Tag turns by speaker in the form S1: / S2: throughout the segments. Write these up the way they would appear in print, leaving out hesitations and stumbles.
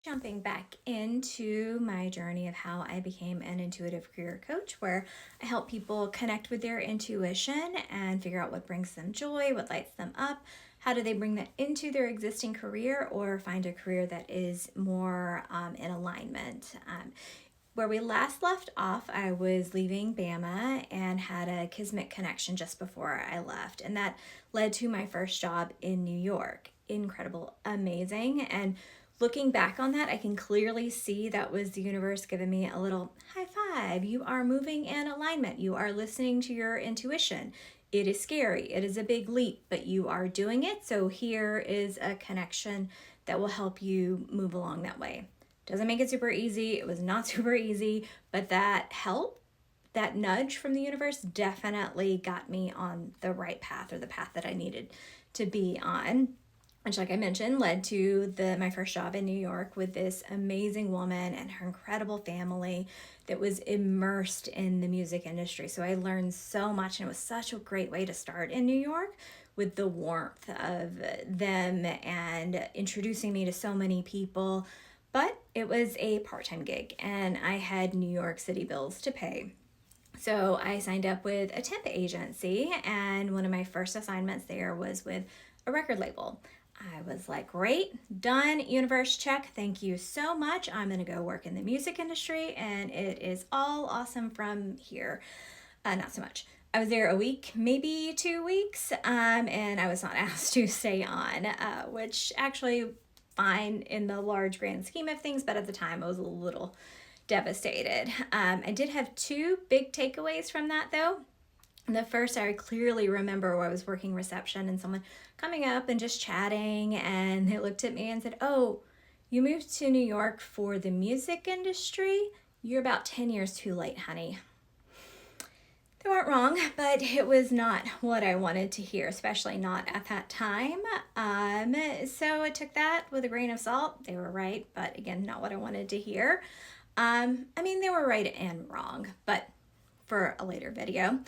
S1: Jumping back into my journey of how I became an intuitive career coach, where I help people connect with their intuition and figure out what brings them joy, what lights them up, how do they bring that into their existing career or find a career that is more in alignment. Where we last left off, I was leaving Bama and had a Kismet connection just before I left, and that led to my first job in New York. Incredible, amazing, and looking back on that, I can clearly see that was the universe giving me a little high five. You are moving in alignment. You are listening to your intuition. It is scary. It is a big leap, but you are doing it. So here is a connection that will help you move along that way. Doesn't make it super easy. It was not super easy, but that help, that nudge from the universe definitely got me on the right path, or the path that I needed to be on, which, like I mentioned, led to my first job in New York with this amazing woman and her incredible family that was immersed in the music industry. So I learned so much, and it was such a great way to start in New York, with the warmth of them and introducing me to so many people. But it was a part-time gig, and I had New York City bills to pay. So I signed up with a temp agency, and one of my first assignments there was with a record label. I was like, great, done, universe, check, thank you so much. I'm gonna go work in the music industry, and it is all awesome from here. Not so much. I was there a week, maybe 2 weeks, and I was not asked to stay on, which actually fine in the large grand scheme of things, but at the time I was a little devastated. I did have two big takeaways from that though. The first, I clearly remember where I was working reception and someone coming up and just chatting, and they looked at me and said, "Oh, you moved to New York for the music industry? You're about 10 years too late, honey." They weren't wrong, but it was not what I wanted to hear, especially not at that time. So I took that with a grain of salt. They were right, but again, not what I wanted to hear. They were right and wrong, but for a later video.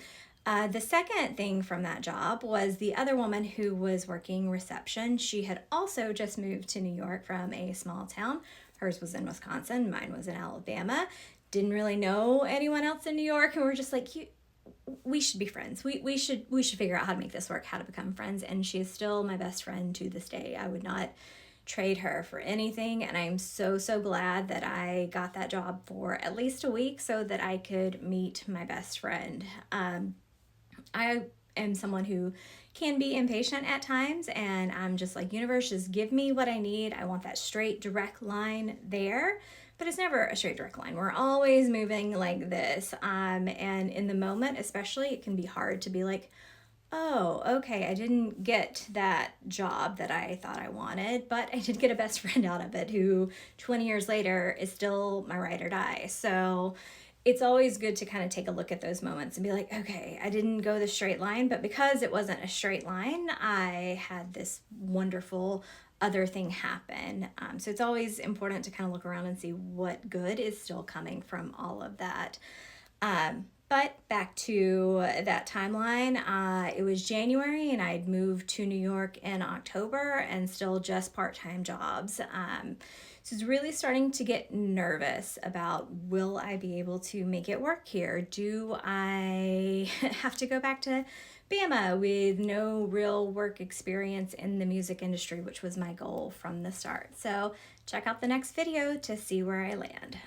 S1: The second thing from that job was the other woman who was working reception. She had also just moved to New York from a small town. Hers was in Wisconsin, mine was in Alabama. Didn't really know anyone else in New York, and we're just like, we should be friends. We should figure out how to make this work, how to become friends. And she is still my best friend to this day. I would not trade her for anything, and I'm so glad that I got that job for at least a week so that I could meet my best friend. I am someone who can be impatient at times, and I'm just like, universe, just give me what I need. I want that straight direct line there, but it's never a straight direct line. We're always moving like this, and in the moment especially, it can be hard to be like, oh, okay, I didn't get that job that I thought I wanted, but I did get a best friend out of it who 20 years later is still my ride or die. So it's always good to kind of take a look at those moments and be like, okay, I didn't go the straight line, but because it wasn't a straight line, I had this wonderful other thing happen. So it's always important to kind of look around and see what good is still coming from all of that. But back to that timeline, it was January and I'd moved to New York in October and still just part-time jobs. So it's really starting to get nervous about, will I be able to make it work here? Do I have to go back to Bama with no real work experience in the music industry, which was my goal from the start? So check out the next video to see where I land.